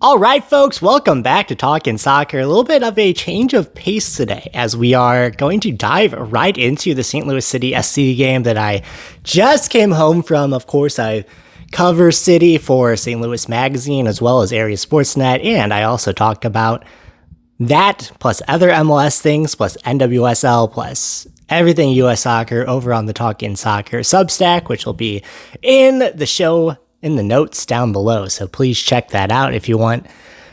All right, folks, welcome back to Talkin Soccer. A little bit of a change of pace today as we are going to dive right into the St. Louis City SC game that I just came home from. Of course, I cover City for St. Louis Magazine as well as Area Sportsnet, and I also talk about that plus other MLS things plus NWSL plus everything US Soccer over on the Talkin Soccer Substack, which will be in the show in the notes down below. So please check that out if you want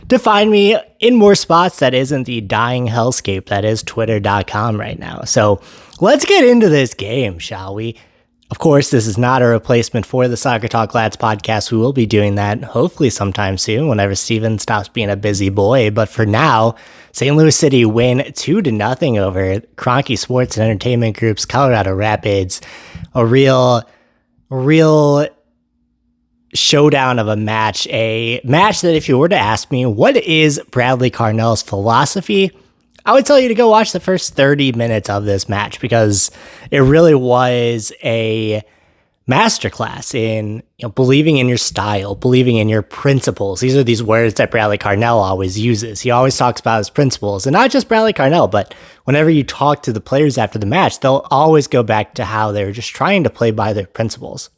to find me in more spots that isn't the dying hellscape that is twitter.com right now. So let's get into this game, shall we? Of course, this is not a replacement for the Soccer Talk Lads podcast. We will be doing that hopefully sometime soon whenever Steven stops being a busy boy. But for now, St. Louis City win 2-0 over Kroenke Sports and Entertainment Group's Colorado Rapids. A real showdown of a match that if you were to ask me, what is Bradley Carnell's philosophy? I would tell you to go watch the first 30 minutes of this match because it really was a masterclass in believing in your style, believing in your principles. These are these words that Bradley Carnell always uses. He always talks about his principles, and not just Bradley Carnell, but whenever you talk to the players after the match, they'll always go back to how they're just trying to play by their principles.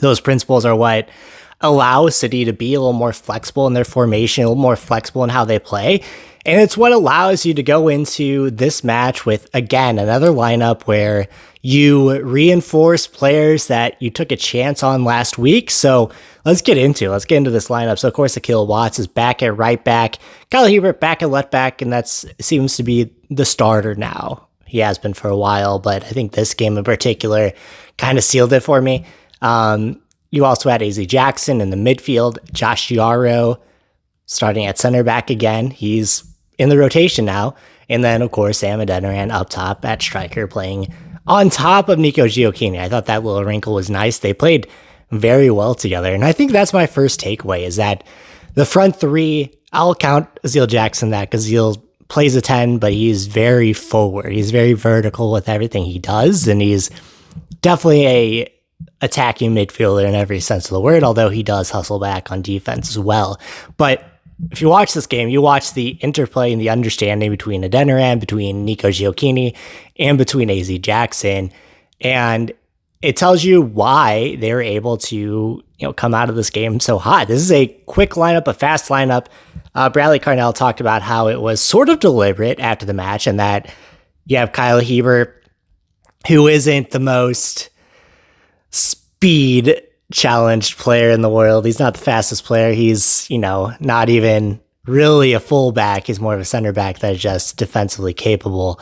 Those principles are what allow City to be a little more flexible in their formation, a little more flexible in how they play. And it's what allows you to go into this match with, again, another lineup where you reinforce players that you took a chance on last week. So let's get into this lineup. So, of course, Akil Watts is back at right back. Kyle Hebert back at left back, and that seems to be the starter now. He has been for a while, but I think this game in particular kind of sealed it for me. You also had AZ Jackson in the midfield, Josh Yarrow starting at center back again. He's in the rotation now. And then, of course, Sam Adeniran up top at striker playing on top of Nico Gioacchini. I thought that little wrinkle was nice. They played very well together. And I think that's my first takeaway is that the front three, I'll count Azil Jackson that because Azil plays a 10, but he's very forward. He's very vertical with everything he does. And he's definitely a attacking midfielder in every sense of the word, although he does hustle back on defense as well. But if you watch this game, you watch the interplay and the understanding between Adeniran, between Nico Gioacchini, and between AZ Jackson. And it tells you why they're able to come out of this game so hot. This is a quick lineup, a fast lineup. Bradley Carnell talked about how it was sort of deliberate after the match and that you have Kyle Hebert, who isn't the most speed challenged player in the world. He's not the fastest player. He's, not even really a fullback. He's more of a center back that is just defensively capable.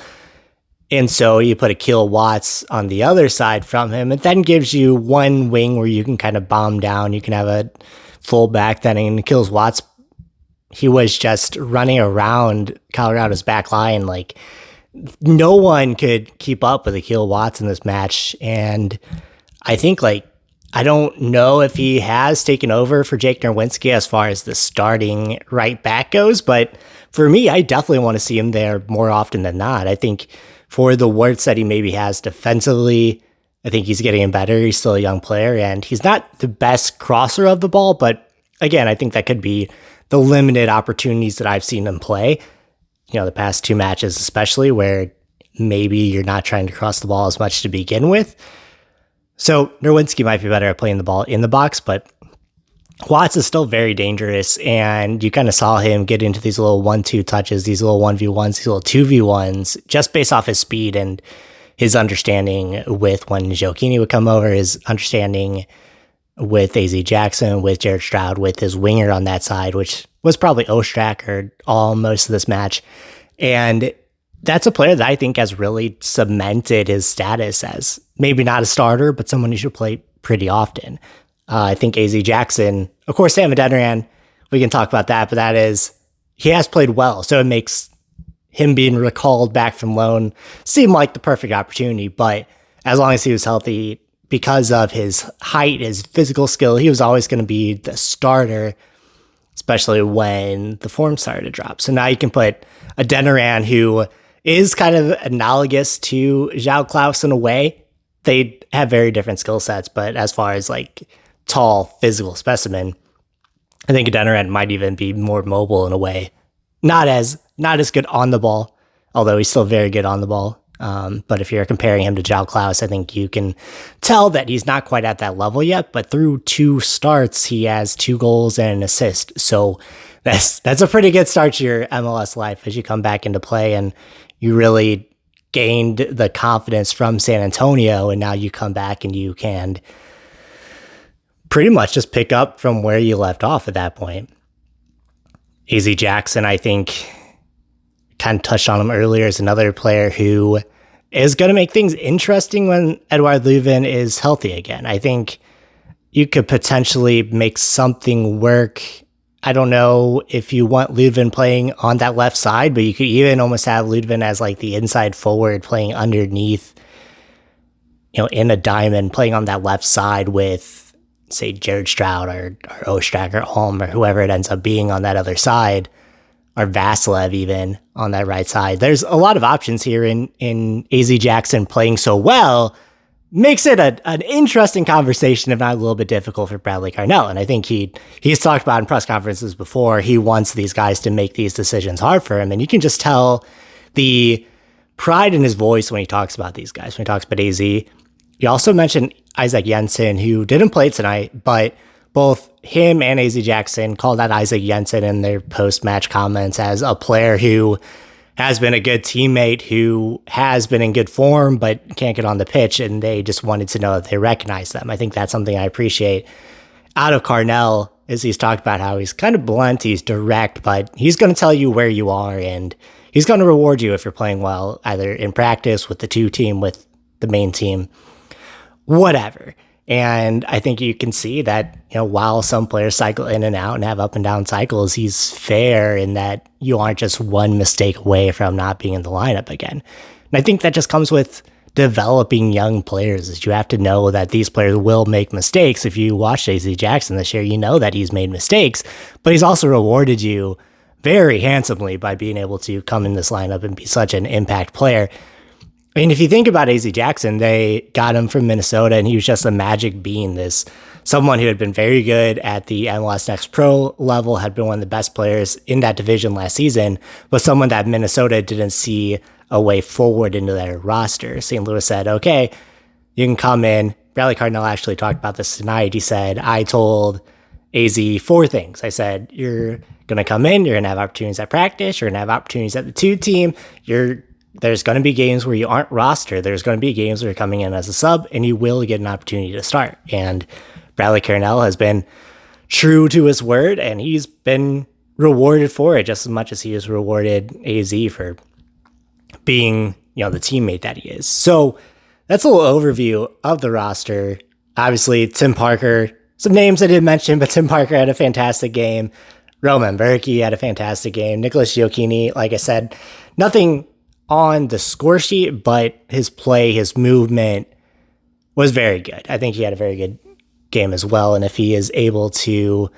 And so you put Akil Watts on the other side from him. It then gives you one wing where you can kind of bomb down. You can have a fullback. Then in Akil Watts, he was just running around Colorado's back line. Like no one could keep up with Akil Watts in this match. And I think I don't know if he has taken over for Jake Nerwinski as far as the starting right back goes, but for me, I definitely want to see him there more often than not. I think for the warts that he maybe has defensively, I think he's getting better. He's still a young player, and he's not the best crosser of the ball, but again, I think that could be the limited opportunities that I've seen him play, the past two matches especially, where maybe you're not trying to cross the ball as much to begin with. So Nerwinski might be better at playing the ball in the box, but Watts is still very dangerous, and you kind of saw him get into these little 1-2 touches, these little 1v1s, these little 2v1s, just based off his speed and his understanding with when Gioacchini would come over, his understanding with AZ Jackson, with Jared Stroud, with his winger on that side, which was probably Ostrak or all most of this match. And that's a player that I think has really cemented his status as maybe not a starter, but someone who should play pretty often. I think AZ Jackson, of course, Sam Adeniran, we can talk about that, but he has played well. So it makes him being recalled back from loan seem like the perfect opportunity. But as long as he was healthy, because of his height, his physical skill, he was always going to be the starter, especially when the form started to drop. So now you can put Adeniran, who is kind of analogous to João Klaus in a way. They have very different skill sets, but as far as tall physical specimen, I think Adeniran might even be more mobile in a way. Not as good on the ball, although he's still very good on the ball. But if you're comparing him to João Klaus, I think you can tell that he's not quite at that level yet. But through 2 starts, he has 2 goals and an assist. So that's a pretty good start to your MLS life as you come back into play, and you really gained the confidence from San Antonio, and now you come back and you can pretty much just pick up from where you left off at that point. AZ Jackson, I think, kind of touched on him earlier, is another player who is going to make things interesting when Eduard Leuven is healthy again. I think you could potentially make something work. I don't know if you want Leuven playing on that left side, but you could even almost have Leuven as like the inside forward playing underneath, in a diamond, playing on that left side with, say, Jared Stroud or Ostrak or Ulm or whoever it ends up being on that other side, or Vasilev even on that right side. There's a lot of options here in AZ Jackson playing so well. Makes it an interesting conversation, if not a little bit difficult for Bradley Carnell. And I think he's talked about in press conferences before, he wants these guys to make these decisions hard for him. And you can just tell the pride in his voice when he talks about these guys, when he talks about AZ. You also mentioned Isaac Jensen, who didn't play tonight, but both him and AZ Jackson called out Isaac Jensen in their post-match comments as a player who has been a good teammate, who has been in good form, but can't get on the pitch, and they just wanted to know that they recognize them. I think that's something I appreciate out of Carnell, is he's talked about how he's kind of blunt, he's direct, but he's going to tell you where you are, and he's going to reward you if you're playing well, either in practice, with the 2 team, with the main team, whatever. And I think you can see that, while some players cycle in and out and have up and down cycles, he's fair in that you aren't just one mistake away from not being in the lineup again. And I think that just comes with developing young players, is you have to know that these players will make mistakes. If you watch AZ Jackson this year, you know that he's made mistakes, but he's also rewarded you very handsomely by being able to come in this lineup and be such an impact player. I mean, if you think about AZ Jackson, they got him from Minnesota, and he was just a magic bean. Someone who had been very good at the MLS Next Pro level, had been one of the best players in that division last season, but someone that Minnesota didn't see a way forward into their roster. St. Louis said, okay, you can come in. Bradley Carnell actually talked about this tonight. He said, I told AZ 4 things. I said, you're going to come in, you're going to have opportunities at practice, you're going to have opportunities at the 2 team, there's going to be games where you aren't rostered. There's going to be games where you're coming in as a sub, and you will get an opportunity to start. And Bradley Carnell has been true to his word, and he's been rewarded for it just as much as he has rewarded AZ for being, the teammate that he is. So that's a little overview of the roster. Obviously, Tim Parker, some names I didn't mention, but Tim Parker had a fantastic game. Roman Bürki had a fantastic game. Nicholas Gioacchini, like I said, nothing on the score sheet, but his play, his movement was very good. I think he had a very good game as well. And if he is able to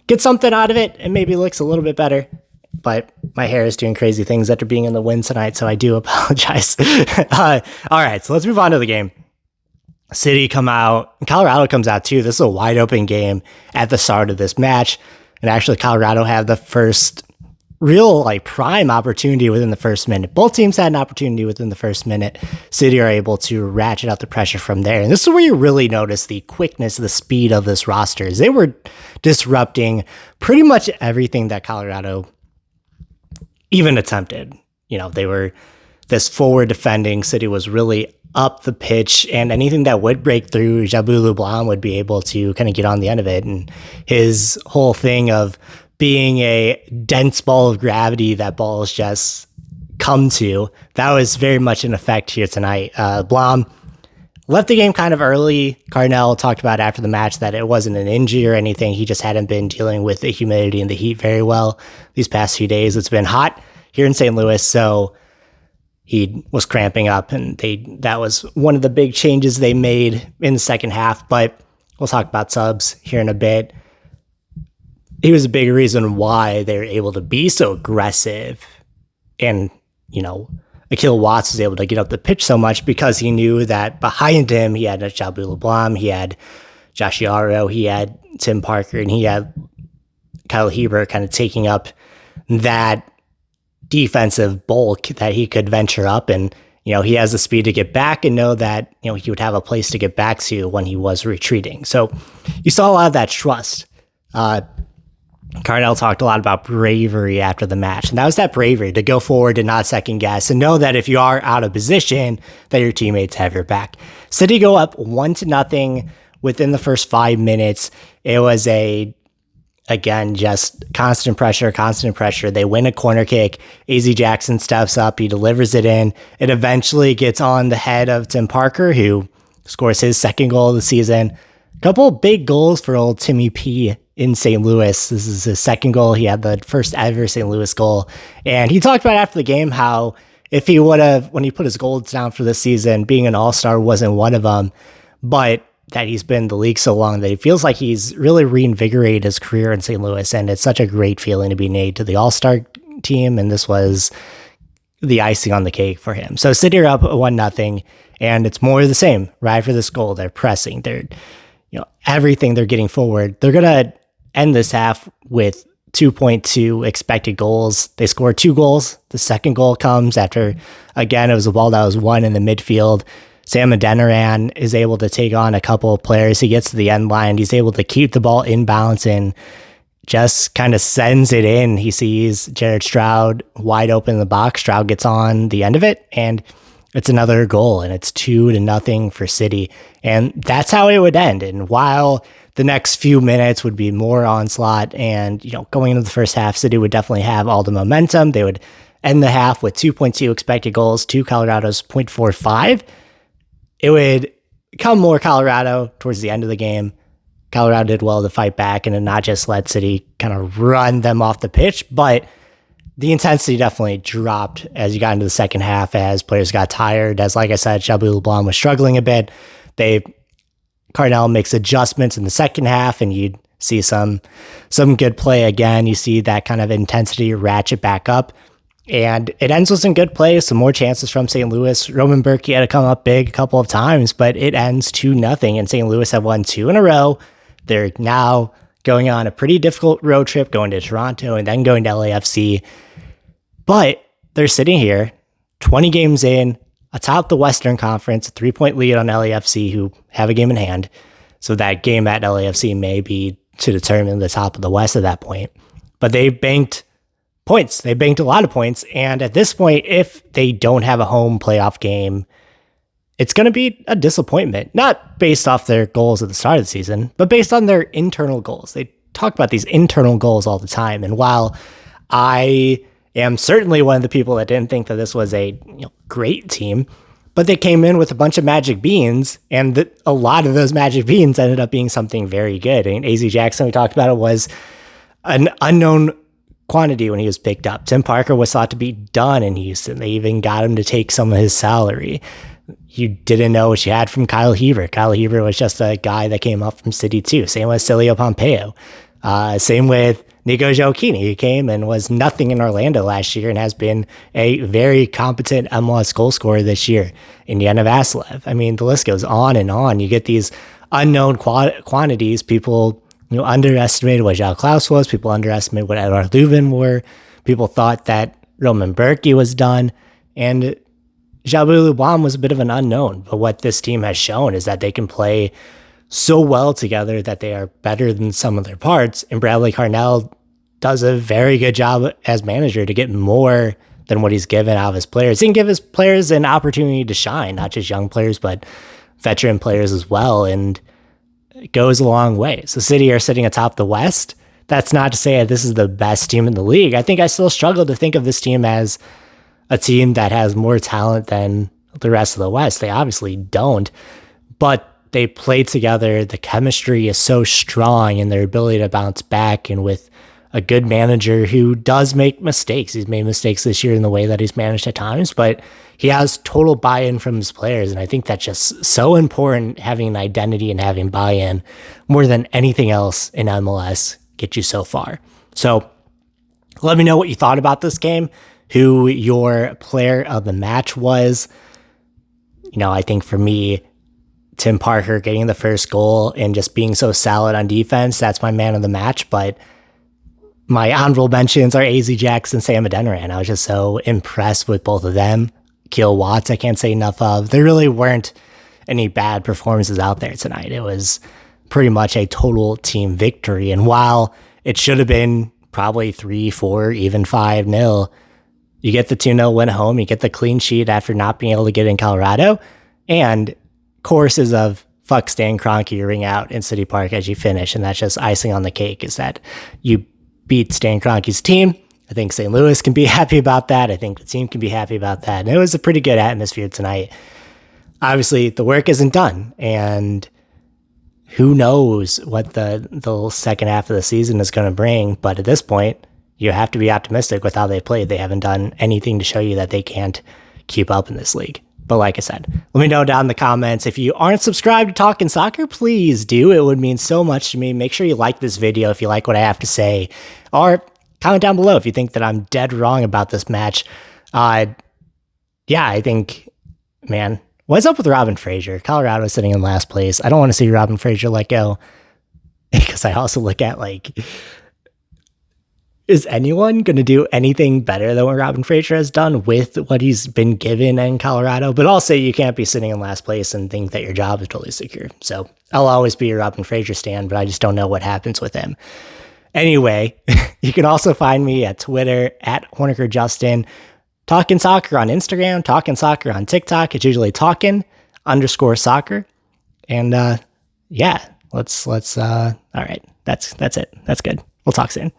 get something out of it, it maybe looks a little bit better. But my hair is doing crazy things after being in the wind tonight, so I do apologize. All right, so let's move on to the game. City come out, Colorado comes out too. This is a wide open game at the start of this match. And actually, Colorado had the first real prime opportunity within the first minute. Both teams had an opportunity within the first minute. City are able to ratchet out the pressure from there. And this is where you really notice the quickness, the speed of this roster. They were disrupting pretty much everything that Colorado even attempted. They were this forward defending. City was really up the pitch, and anything that would break through, Jabu Leblanc would be able to kind of get on the end of it. And his whole thing of being a dense ball of gravity that balls just come to, that was very much in effect here tonight. Blom left the game kind of early. Carnell talked about after the match that it wasn't an injury or anything. He just hadn't been dealing with the humidity and the heat very well these past few days. It's been hot here in St. Louis, so he was cramping up, and that was one of the big changes they made in the second half. But we'll talk about subs here in a bit. He was a big reason why they were able to be so aggressive. And, Akil Watts was able to get up the pitch so much because he knew that behind him, he had Jabu Leblanc, he had Josh Yaro, he had Tim Parker, and he had Kyle Hebert kind of taking up that defensive bulk that he could venture up, and he has the speed to get back and know that he would have a place to get back to when he was retreating. So you saw a lot of that trust. Carnell talked a lot about bravery after the match, and that was that bravery to go forward and not second guess and know that if you are out of position, that your teammates have your back. City go up 1-0 within the first 5 minutes. It was again, just constant pressure. They win a corner kick. AZ Jackson steps up. He delivers it in. It eventually gets on the head of Tim Parker, who scores his second goal of the season. A couple big goals for old Timmy P in St. Louis. This is his second goal. He had the first ever St. Louis goal. And he talked about after the game how if he would have, when he put his goals down for this season, being an all-star wasn't one of them, but that he's been in the league so long that he feels like he's really reinvigorated his career in St. Louis. And it's such a great feeling to be named to the all-star team. And this was the icing on the cake for him. So City are up 1-0, and it's more of the same right for this goal. They're pressing. They're, everything they're getting forward. They're going to end this half with 2.2 expected goals. They scored 2 goals. The second goal comes after, again, it was a ball that was won in the midfield. Sam Adeniran is able to take on a couple of players. He gets to the end line. He's able to keep the ball in bounds and just kind of sends it in. He sees Jared Stroud wide open in the box. Stroud gets on the end of it, and it's another goal, and it's 2-0 for City. And that's how it would end. And while the next few minutes would be more onslaught and, going into the first half, City would definitely have all the momentum. They would end the half with 2.2 expected goals to Colorado's 0.45. It would come more Colorado towards the end of the game. Colorado did well to fight back and to not just let City kind of run them off the pitch, but the intensity definitely dropped as you got into the second half, as players got tired. As, like I said, Shelby LeBlanc was struggling a bit. Carnell makes adjustments in the second half, and you'd see some good play again. You see that kind of intensity ratchet back up. And it ends with some good plays, some more chances from St. Louis. Roman Bürki had to come up big a couple of times, but it ends 2-0, and St. Louis have won 2 in a row. They're now going on a pretty difficult road trip, going to Toronto and then going to LAFC. But they're sitting here, 20 games in, atop the Western Conference, a 3-point lead on LAFC, who have a game in hand. So that game at LAFC may be to determine the top of the West at that point. But they banked points. They banked a lot of points. And at this point, if they don't have a home playoff game, it's going to be a disappointment. Not based off their goals at the start of the season, but based on their internal goals. They talk about these internal goals all the time. And while I am certainly one of the people that didn't think that this was a great team, but they came in with a bunch of magic beans, and a lot of those magic beans ended up being something very good. I mean, AZ Jackson, we talked about it, was an unknown quantity when he was picked up. Tim Parker was thought to be done in Houston. They even got him to take some of his salary. You didn't know what you had from Kyle Hebert. Kyle Hebert was just a guy that came up from City too. Same with Celio Pompeo. Same with Nico Gioacchini, who came and was nothing in Orlando last year and has been a very competent MLS goal scorer this year. Indiana Vassilev. I mean, the list goes on and on. You get these unknown quantities. People underestimated what João Klaus was. People underestimated what Edouard Leuven were. People thought that Roman Bürki was done. And Shelby LeBlanc was a bit of an unknown. But what this team has shown is that they can play so well together that they are better than some of their parts. And Bradley Carnell does a very good job as manager to get more than what he's given out of his players. He can give his players an opportunity to shine, not just young players, but veteran players as well. And it goes a long way. So City are sitting atop the West. That's not to say that this is the best team in the league. I think I still struggle to think of this team as a team that has more talent than the rest of the West. They obviously don't, but they play together. The chemistry is so strong in their ability to bounce back, and with a good manager who does make mistakes. He's made mistakes this year in the way that he's managed at times, but he has total buy-in from his players. And I think that's just so important, having an identity and having buy-in more than anything else in MLS get you so far. So let me know what you thought about this game, who your player of the match was. I think for me, Tim Parker getting the first goal and just being so solid on defense, that's my man of the match. But my honorable mentions are AZ Jackson, Sam Adeniran. I was just so impressed with both of them. Keel Watts, I can't say enough of. There really weren't any bad performances out there tonight. It was pretty much a total team victory. And while it should have been probably 3-4, even 5-0, you get the 2-0 win at home, you get the clean sheet after not being able to get in Colorado, and choruses of fuck Stan Kroenke ring out in City Park as you finish. And that's just icing on the cake, is that you beat Stan Kroenke's team. I think St. Louis can be happy about that. I think the team can be happy about that. And it was a pretty good atmosphere tonight. Obviously, the work isn't done, and who knows what the second half of the season is going to bring. But at this point, you have to be optimistic with how they played. They haven't done anything to show you that they can't keep up in this league. But like I said, let me know down in the comments. If you aren't subscribed to Talkin Soccer, please do. It would mean so much to me. Make sure you like this video if you like what I have to say. Or comment down below if you think that I'm dead wrong about this match. Yeah, I think, man, what's up with Robin Fraser? Colorado is sitting in last place. I don't want to see Robin Fraser let go, because I also look at, like, is anyone going to do anything better than what Robin Fraser has done with what he's been given in Colorado? But also, you can't be sitting in last place and think that your job is totally secure. So I'll always be a Robin Fraser stan, but I just don't know what happens with him. Anyway, you can also find me at Twitter at HornikerJustin, Talkin Soccer on Instagram, Talkin Soccer on TikTok. It's usually Talkin_soccer. And yeah, let's all right. That's it. That's good. We'll talk soon.